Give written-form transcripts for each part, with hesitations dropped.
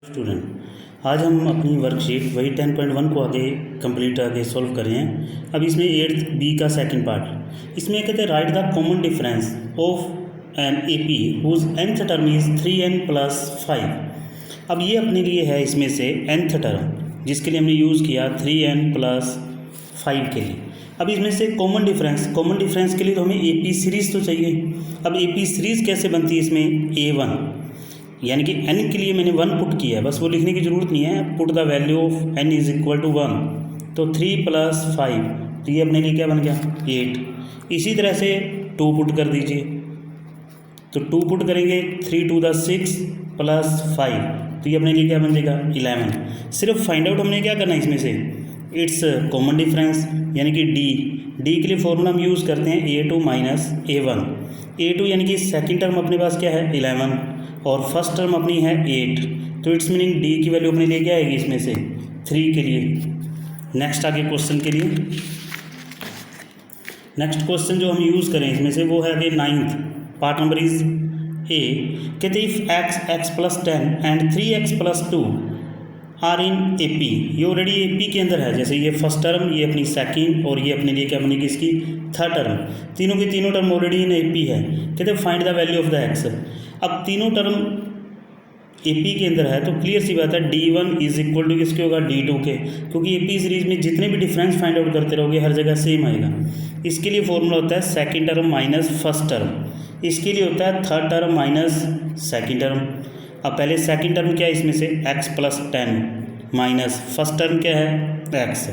Student, आज हम अपनी वर्कशीट वही 10.1 को आगे सॉल्व कर रहे हैं। अब इसमें 8th बी का सेकंड पार्ट, इसमें कहते हैं right the common difference of an A P whose nth term is 3n + 5। अब ये अपने लिए है इसमें से nth टर्म, जिसके लिए हमने यूज़ किया 3n + 5 के लिए। अब इसमें से कॉमन डिफरेंस के लिए तो हमें ए पी सीरीज़ तो चाहिए। अब ए पी सीरीज़ कैसे बनती है, इसमें A1 यानी कि n के लिए मैंने 1 पुट किया है, बस वो लिखने की ज़रूरत नहीं है। Put the value of n = 1, तो 3 + 5, तो ये अपने लिए क्या बन गया 8। इसी तरह से 2 पुट कर दीजिए, तो 2 पुट करेंगे 3 × 2 = 6 + 5, तो ये अपने लिए क्या बन जाएगा 11। सिर्फ फाइंड आउट हमने क्या करना है इसमें से इट्स कॉमन डिफरेंस, यानी कि डी के लिए फॉर्मूला हम यूज़ करते हैं A2 - A1। A2 यानी कि सेकेंड टर्म अपने पास क्या है 11 और फर्स्ट टर्म अपनी है 8, तो इट्स मीनिंग डी की वैल्यू अपने लिए क्या आएगी इसमें से 3 के लिए। नेक्स्ट आगे क्वेश्चन के लिए, नेक्स्ट क्वेश्चन जो हम यूज़ करें इसमें से वो है आगे 9th part number is A. कहते if x + 10 and 3x + 2 are in A P, ये ऑलरेडी ए पी के अंदर है। जैसे ये फर्स्ट टर्म, ये अपनी सेकंड, और ये अपने लिए क्या बनेगी इसकी थर्ड टर्म, तीनों की तीनों term already in A P है। कहते find the value of the x. अब तीनों टर्म ए पी के अंदर है, तो क्लियर सी बात है D1 = किसके होगा D2 के, क्योंकि ए पी सीरीज़ में जितने भी डिफरेंस फाइंड आउट करते रहोगे हर जगह सेम आएगा। इसके लिए फॉर्मूला होता है second term minus first term, इसके लिए होता है third term minus second term. अब पहले सेकेंड टर्म क्या है इसमें से x + 10 माइनस फर्स्ट टर्म क्या है x,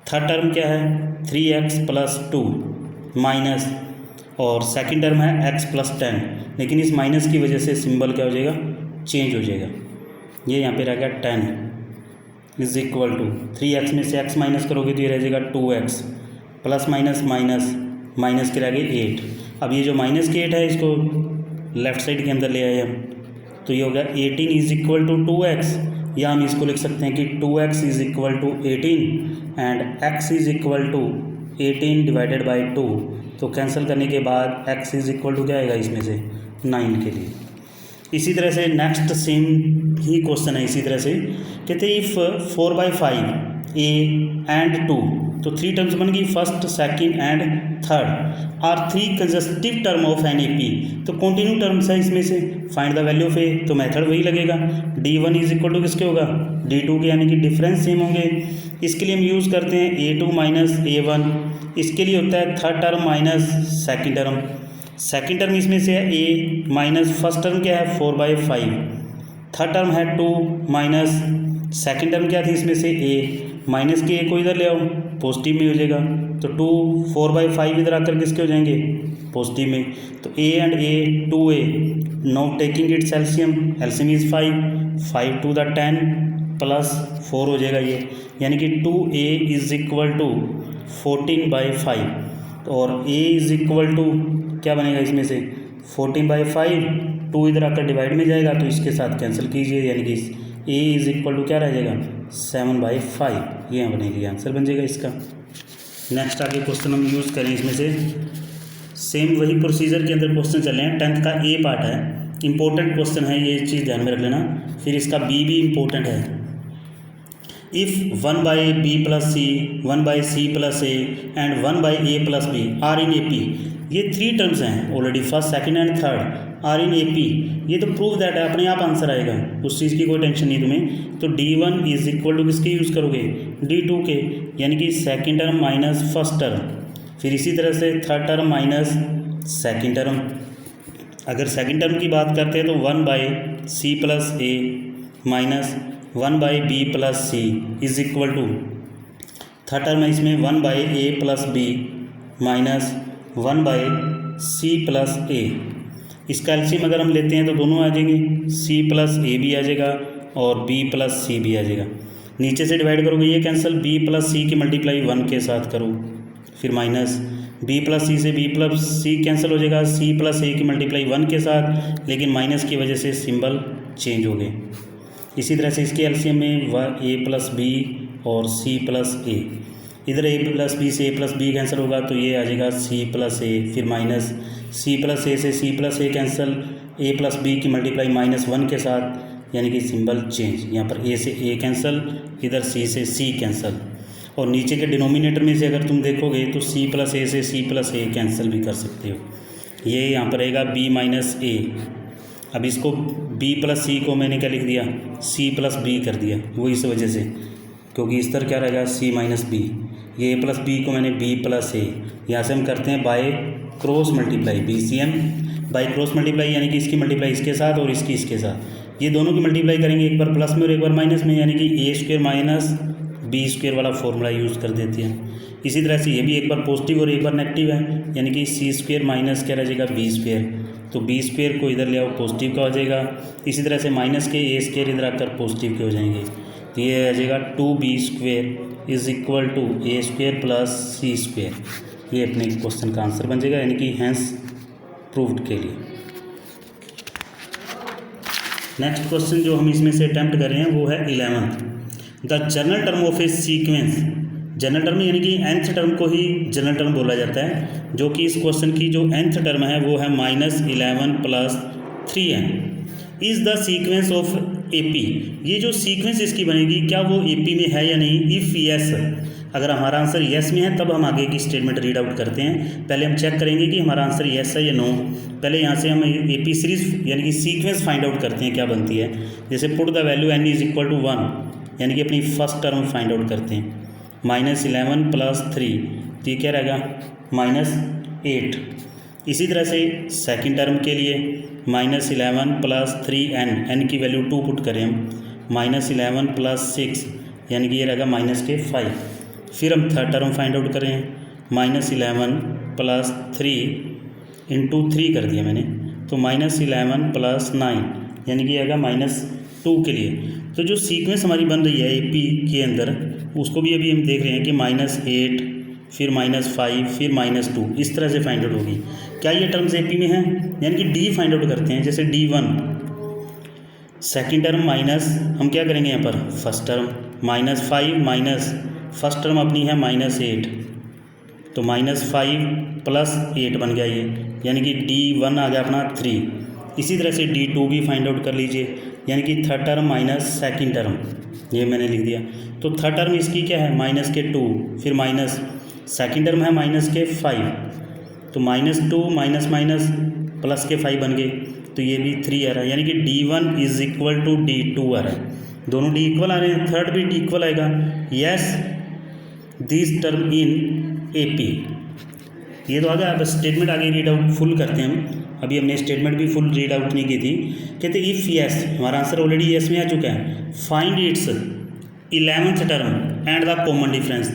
थर्ड टर्म क्या है 3x + 2 माइनस, और सेकेंड टर्म है x + 10, लेकिन इस माइनस की वजह से सिंबल क्या हो जाएगा चेंज हो जाएगा। ये यहाँ पे रह गया 10 = 3x में से x माइनस करोगे तो ये रह जाएगा 2x, प्लस माइनस के रह गए 8। अब ये जो माइनस के 8 है इसको लेफ्ट साइड के अंदर ले आए हम, तो ये हो गया 18 = 2x, या हम इसको लिख सकते हैं कि 2x = 18 एंड x = 18/2। तो कैंसिल करने के बाद x = क्या आएगा इसमें से 9 के लिए। इसी तरह से नेक्स्ट सेम ही क्वेश्चन है। इसी तरह से कहते हैं इफ़ 4/5 a एंड 2, तो 3 टर्म्स बन गई, first second and third are 3 consecutive term of an A P, तो कंटिन्यू टर्म्स है इसमें से। Find the value of A, तो मेथड वही लगेगा D1 = किसके होगा D2 के, यानी कि डिफरेंस सेम होंगे। इसके लिए हम यूज़ करते हैं A2 - A1, इसके लिए होता है third term minus second term. Second term इसमें से है a माइनस फर्स्ट टर्म क्या है 4/5, थर्ड टर्म है 2 माइनस सेकेंड टर्म क्या थी इसमें से a, माइनस के a को इधर ले आओ पॉजिटिव में हो जाएगा, तो 2 4/5 इधर आकर किसके हो जाएंगे पॉजिटिव में, तो a and a 2a। Now taking it's LCM is 5 × 2 = 10 plus 4 हो जाएगा ये, यानी कि 2a = 14/5, और a क्या बनेगा इसमें से 14/5, 2 इधर आकर डिवाइड में जाएगा तो इसके साथ कैंसिल कीजिए, यानी कि a क्या रह जाएगा 7/5, ये बनेगी आंसर बन जाएगा इसका। नेक्स्ट आगे क्वेश्चन हम यूज़ करें इसमें से सेम वही प्रोसीजर के अंदर क्वेश्चन चल रहे हैं। 10th का ए पार्ट है, इंपॉर्टेंट क्वेश्चन है, ये चीज़ ध्यान में रख लेना। फिर इसका बी भी इम्पोर्टेंट है। If 1/b + c 1/c + a and 1/a + b are in A P, ये 3 टर्म्स हैं already, first second and third are in A P, ये तो प्रूव दैट है, अपने आप आंसर आएगा, उस चीज़ की कोई टेंशन नहीं तुम्हें। तो D1 = किसके यूज़ करोगे D2 के, यानी कि second term minus first term, फिर इसी तरह से third term minus second term. अगर सेकंड टर्म की बात करते हैं तो 1/c + a minus 1/b + c = third term है इसमें 1/a + b minus 1/c + a। इसका एलसीएम अगर हम लेते हैं तो दोनों आ जाएंगे, c + a भी आ जाएगा और b + c भी आ जाएगा। नीचे से डिवाइड करोगे ये कैंसिल, b + c की मल्टीप्लाई 1 के साथ करो, फिर माइनस b + c से b + c कैंसिल हो जाएगा, c + a की मल्टीप्लाई 1 के साथ, लेकिन माइनस की वजह से सिंबल चेंज हो गए। इसी तरह से इसके एलसीएम में a + b और c + a, इधर a + b से a + b कैंसिल होगा तो ये आ जाएगा c + a, फिर माइनस c + a से c + a cancel, a + b की मल्टीप्लाई -1 के साथ, यानी कि सिंबल चेंज। यहाँ पर ए से ए कैंसल, इधर सी से सी कैंसल, और नीचे के डिनोमिनेटर में से अगर तुम देखोगे तो सी प्लस ए से सी प्लस ए कैंसिल भी कर सकते हो। ये यहाँ पर रहेगा बी माइनस ए। अब इसको बी प्लस सी को मैंने क्या लिख दिया, सी प्लस बी कर दिया, वो इस वजह से, क्योंकि इस तरह क्या रहेगा सी माइनस बी। ये ए प्लस बी को मैंने बी प्लस ए, यहाँ से हम करते हैं by cross multiply, B C M by cross multiply, यानी कि इसकी मल्टीप्लाई इसके साथ और इसकी इसके साथ, ये दोनों की मल्टीप्लाई करेंगे, एक बार प्लस में और एक बार माइनस में, यानी कि ए स्क्वायर माइनस बी स्क्वायर वाला फॉर्मूला यूज़ कर देते हैं। इसी तरह से ये भी एक बार पॉजिटिव और एक बार नेगेटिव है, यानी कि सी स्क्वायर माइनस क्या रह जाएगा बी स्क्वायर, तो बी स्क्वायर को इधर ले आओ पॉजिटिव का हो जाएगा। इसी तरह से माइनस के ए स्क्वायर इधर आकर पॉजिटिव के हो जाएंगे, तो ये आ जाएगा 2b square is equal to A square plus C square. ये अपने क्वेश्चन का आंसर बन जाएगा, यानी कि हैंस प्रूव्ड के लिए। नेक्स्ट क्वेश्चन जो हम इसमें से अटैम्प्ट कर रहे हैं वो है 11th। The general term of A sequence, general term यानी कि nth टर्म को ही जनरल टर्म बोला जाता है, जो कि इस क्वेश्चन की जो nth टर्म है वो है -11 plus 3n is the sequence of AP। ये जो सीक्वेंस इसकी बनेगी क्या वो AP में है या नहीं, इफ़ यस, अगर हमारा आंसर यस में है तब हम आगे की स्टेटमेंट रीड आउट करते हैं। पहले हम चेक करेंगे कि हमारा आंसर यस है या नो। पहले यहाँ से हम AP सीरीज यानी कि सीक्वेंस फाइंड आउट करते हैं क्या बनती है। जैसे put the value n is equal to 1, यानी कि अपनी फर्स्ट टर्म फाइंड आउट करते हैं, -11 प्लस 3, तो ये क्या रहेगा -8। इसी तरह से सेकंड टर्म के लिए -11 प्लस 3n, n की वैल्यू 2 पुट करें हम, -11 प्लस 6, यानी कि ये रहेगा -5। फिर हम थर्ड टर्म फाइंड आउट करें, -11 प्लस 3 इंटू 3 कर दिया मैंने, तो -11 प्लस 9, यानी कि आएगा -2 के लिए। तो जो सीक्वेंस हमारी बन रही है AP के अंदर, उसको भी अभी हम देख रहे हैं कि -8 फिर -5 फिर -2, इस तरह से फाइंड आउट होगी। क्या ये टर्म्स AP में हैं, यानी कि D फाइंड आउट करते हैं। जैसे D1 सेकेंड टर्म माइनस हम क्या करेंगे यहाँ पर first term, -5 minus first term अपनी है -8, तो -5 प्लस 8 बन गया ये, यानी कि D1 आ गया अपना 3। इसी तरह से D2 भी फाइंड आउट कर लीजिए, यानी कि third term minus second term, ये मैंने लिख दिया। तो थर्ड टर्म इसकी क्या है -2, फिर माइनस सेकेंड टर्म है -5, तो -2 माइनस माइनस प्लस के 5 बन गए, तो ये भी 3 आ रहा है, यानी कि D1 is equal to D2 आ रहा है। दोनों D इक्वल आ रहे हैं, थर्ड भी D इक्वल आएगा। Yes this term in AP, ये तो आ गया। अब स्टेटमेंट आगे रीड आउट फुल करते हैं हम। अभी हमने स्टेटमेंट भी फुल रीड आउट नहीं की थी। कहते इफ़ यस, हमारा आंसर ऑलरेडी यस में आ चुका है। Find its 11th term and the common difference.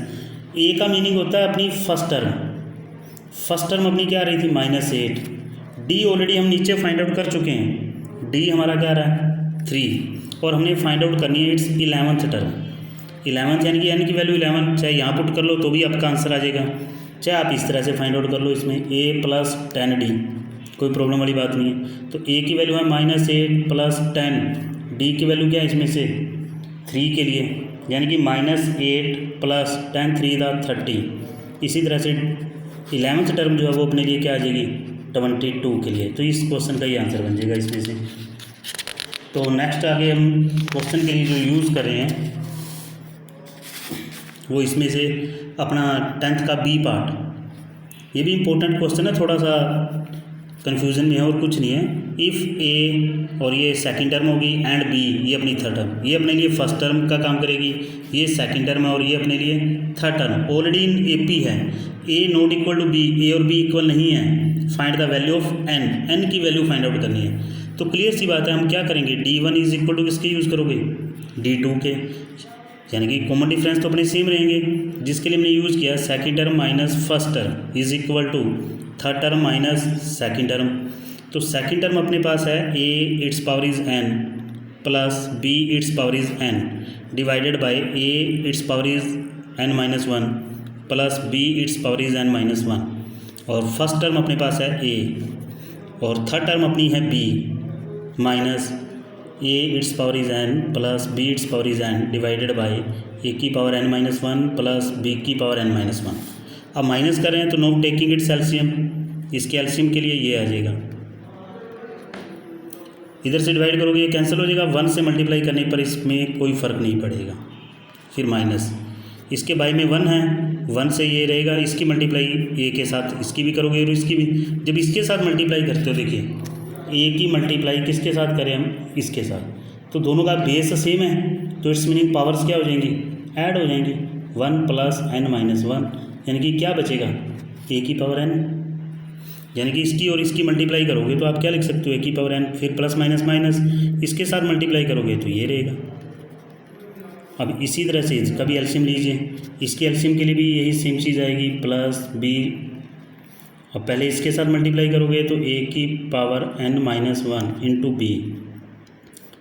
A का मीनिंग होता है अपनी फर्स्ट टर्म, फर्स्ट टर्म अपनी क्या आ रही थी -8। डी ऑलरेडी हम नीचे फाइंड आउट कर चुके हैं, डी हमारा क्या आ रहा है 3, और हमने फाइंड आउट करनी है इट्स 11th टर्म। 11th यानी कि n की वैल्यू 11, चाहे यहाँ पुट कर लो तो भी आपका आंसर आ जाएगा, चाहे आप इस तरह से फाइंड आउट कर लो, इसमें a प्लस 10d, कोई प्रॉब्लम वाली बात नहीं है। तो a की वैल्यू है -8 प्लस 10, d की वैल्यू क्या है इसमें से 3 के लिए, यानी कि -8 प्लस 10 3 दा 30। इसी तरह से 11th टर्म जो है वो अपने लिए क्या आ जाएगी 22 के लिए। तो इस क्वेश्चन का ये आंसर बन जाएगा इसमें से। तो नेक्स्ट आगे हम क्वेश्चन के लिए जो यूज़ कर रहे हैं वो इसमें से अपना 10th का B पार्ट, ये भी इम्पोर्टेंट क्वेश्चन है, थोड़ा सा कन्फ्यूज़न में है और कुछ नहीं है। इफ़ A और ये सेकंड टर्म होगी एंड B ये अपनी थर्ड टर्म, ये अपने लिए फर्स्ट टर्म का काम करेगी, ये सेकंड टर्म है और ये अपने लिए third term. Already in AP है, A not equal to B, A और B इक्वल नहीं है। Find the value of n की वैल्यू फाइंड आउट करनी है। तो क्लियर सी बात है, हम क्या करेंगे D1 इज इक्वल टू किसके यूज़ करोगे D2 के, यानी कि कॉमन डिफरेंस तो अपने सेम रहेंगे, जिसके लिए हमने यूज़ किया second term minus first term is equal to third term minus second term. तो सेकंड टर्म अपने पास है a its power is n plus b its power is n divided by a its power is n-1 plus b its power is n-1, और first term अपने पास है a और third term अपनी है b minus a its power is n plus b its power is n divided by a की power n-1 plus b की power n-1। अब माइनस कर रहे हैं तो नो टेकिंग इट्स एलसीएम, इसके एलसीएम के लिए ये आ जाएगा इधर से डिवाइड करोगे ये कैंसिल हो जाएगा, 1 से मल्टीप्लाई करने पर इसमें कोई फ़र्क नहीं पड़ेगा। फिर माइनस, इसके बाई में 1 है, 1 से ये रहेगा, इसकी मल्टीप्लाई ए के साथ इसकी भी करोगे और इसकी भी। जब इसके साथ मल्टीप्लाई करते हो देखिए, ए की मल्टीप्लाई किसके साथ करें हम, इसके साथ, तो दोनों का बेस सेम है, तो इट्स मीनिंग पावर्स क्या हो जाएंगी, ऐड हो जाएंगी। 1 + n-1 यानी कि क्या बचेगा, ए की पावर n, यानी कि इसकी और इसकी मल्टीप्लाई करोगे तो आप क्या लिख सकते हो, ए की पावर n, फिर प्लस माइनस माइनस, इसके साथ मल्टीप्लाई करोगे तो ये रहेगा। अब इसी तरह से इसका भी एलसीएम लीजिए, इसकी एलसीएम के लिए भी यही सेम चीज़ आएगी, प्लस बी, अब पहले इसके साथ मल्टीप्लाई करोगे तो ए की पावर n-1 इंटू बी,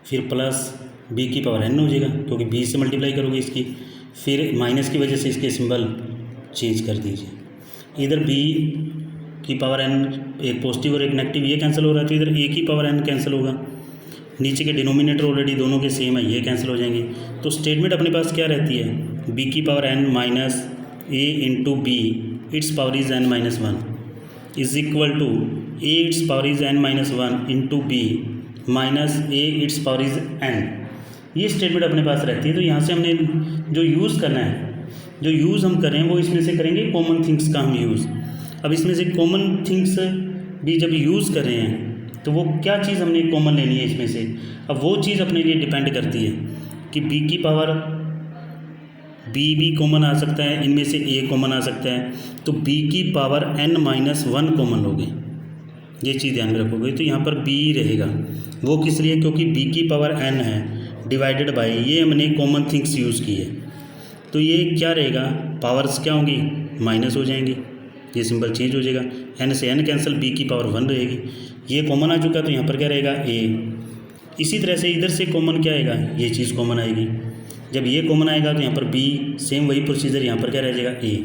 फिर प्लस बी की पावर n हो जाएगा क्योंकि बी से मल्टीप्लाई करोगे इसकी, फिर माइनस की वजह से इसके सिंबल चेंज कर दीजिए। इधर बी की पावर n एक पॉजिटिव और एक नेगेटिव, ये कैंसिल हो रहा है, तो इधर ए की पावर n कैंसिल होगा, नीचे के डिनोमिनेटर ऑलरेडी दोनों के सेम है, ये कैंसिल हो जाएंगे। तो स्टेटमेंट अपने पास क्या रहती है, बी की power n minus A into B its power is n-1 is equal to A its power is n-1 into B minus A its power is n। ये स्टेटमेंट अपने पास रहती है। तो यहाँ से हमने जो यूज़ करना है, जो यूज़ हम करें वो इसमें से करेंगे कॉमन थिंग्स का हम यूज़। अब इसमें से कॉमन थिंग्स भी जब यूज़ कर रहे हैं तो वो क्या चीज़ हमने कॉमन लेनी है इसमें से। अब वो चीज़ अपने लिए डिपेंड करती है कि बी की पावर बी भी कॉमन आ सकता है, इनमें से ए कॉमन आ सकता है, तो बी की पावर n-1 कॉमन लोगे, ये चीज़ ध्यान में रखोगे। तो यहाँ पर बी रहेगा, वो किस लिए, क्योंकि बी की पावर n है डिवाइडेड बाई, ये हमने कॉमन थिंग्स यूज़ की है, तो ये क्या रहेगा, पावर्स क्या होंगी, माइनस हो जाएंगी, ये सिंबल चेंज हो जाएगा, n से n कैंसिल, बी की पावर 1 रहेगी, ये कॉमन आ चुका, तो यहाँ पर क्या रहेगा a। इसी तरह से इधर से कॉमन क्या आएगा, ये चीज़ कॉमन आएगी, जब ये कॉमन आएगा तो यहाँ पर b, सेम वही प्रोसीजर, यहाँ पर क्या रह जाएगा a,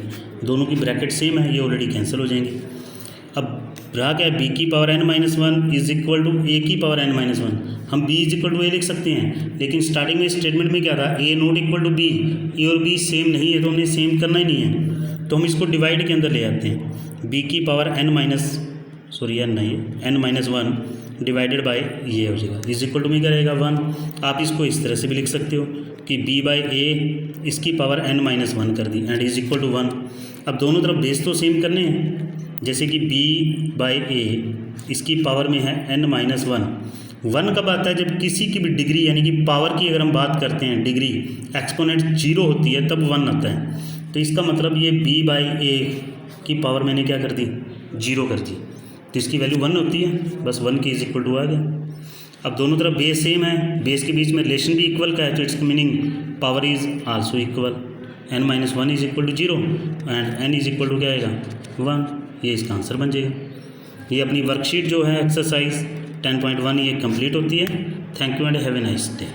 दोनों की ब्रैकेट सेम है, ये ऑलरेडी कैंसिल हो जाएंगे। अब रहा क्या है, b की power n-1 is equal to A की पावर n-1, हम b is equal to A लिख सकते हैं, लेकिन स्टार्टिंग में स्टेटमेंट में क्या था, a not equal to b, A और b सेम नहीं है तो हमने सेम करना ही नहीं है, तो हम इसको डिवाइड के अंदर ले आते हैं, b की पावर n-1 डिवाइडेड बाई ये हो जाएगा, इज इक्वल टू में क्या रहेगा 1। आप इसको इस तरह से भी लिख सकते हो कि b बाई ए इसकी पावर n-1 कर दी एंड इज इक्वल टू 1। अब दोनों तरफ बेस तो सेम करने हैं, जैसे कि b बाई ए इसकी पावर में है n-1। 1 कब आता है, जब किसी की भी डिग्री यानी कि पावर की अगर हम बात करते हैं, डिग्री एक्सपोनेंट 0 होती है तब 1 आता है। तो इसका मतलब ये b बाई ए की पावर मैंने क्या कर दी, 0 कर दी, तो इसकी वैल्यू 1 होती है, बस 1 की इज इक्वल टू आ गया। अब दोनों तरफ बेस सेम है, बेस के बीच में रिलेशन भी इक्वल का है, तो its meaning power is also equal, n-1 is equal to 0 and n is equal to क्या आएगा 1, ये इसका आंसर बन जाएगा। ये अपनी वर्कशीट जो है एक्सरसाइज 10.1 ये कंप्लीट होती है। Thank you and have a nice day.